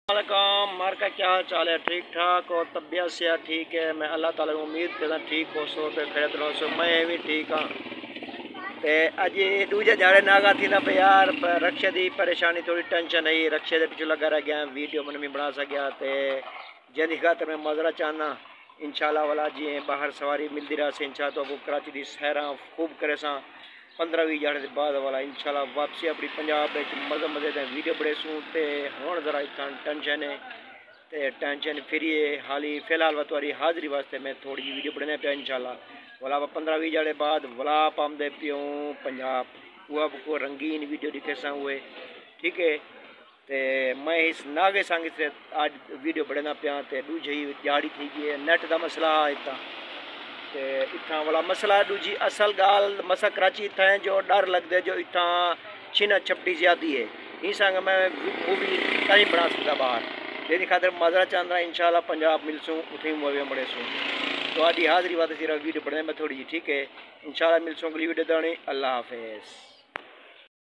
वालेकुम मार का क्या हाल चाल है। ठीक ठाक और तबीयत से ठीक है। मैं अल्लाह ताला को उम्मीद करता ठीक हो सो तो खैर रहो सो मैं भी ठीक हाँ। ते अज दूजे जाड़े नागा थी ना पे यार रक्षे की परेशानी थोड़ी टेंशन है। रक्षे के पिछू लगा रह गया वीडियो मन भी बना सकिया तो जैसी खातर मैं मजरा चाहना इंशाल्लाह वाला जी बाहर सवारी मिलती रहा से इंशा तो कराची की सैर खूब करे सा 15-20 जाने के बाद वाला इंशाल्लाह वापसी अपनी पंजाब मजे मजे से वीडियो बड़े सूँ तो हूँ जरा इतना टेंशन है तो टेंशन फ्री है हाली फिलहाल वारी हाज़री वास्ते मैं थोड़ी जी वीडियो बनाने पे इंशाल्लाह वाला 15-20 जाने बाद वाला पामदे प्यों पंजाब वह को रंगीन वीडियो दिखे सा हुए ठीक है। तो मैं इस नागे संग से आज वीडियो बढ़ना पाया तो दूजी दिहाड़ी थी गई है नेट का मसला इतना तो इतना वाला मसला दूजी असल गाल मसा कराची इतना है जो डर लगता जो इतना छिना छपटी ज्यादा है इस संग मैं मूवी नहीं बना सकता बाहर जैसी खातर मजरा चाहता इंशाल्लाह पंजाब मिलसूँ उठे मूवी बड़े सूँ तो आज हाज़री बात सिर्फ वीडियो बढ़ने में थोड़ी जी ठीक है। इंशाल्लाह मिलसूँ अगली वीडियो दाने अल्लाह हाफिज़।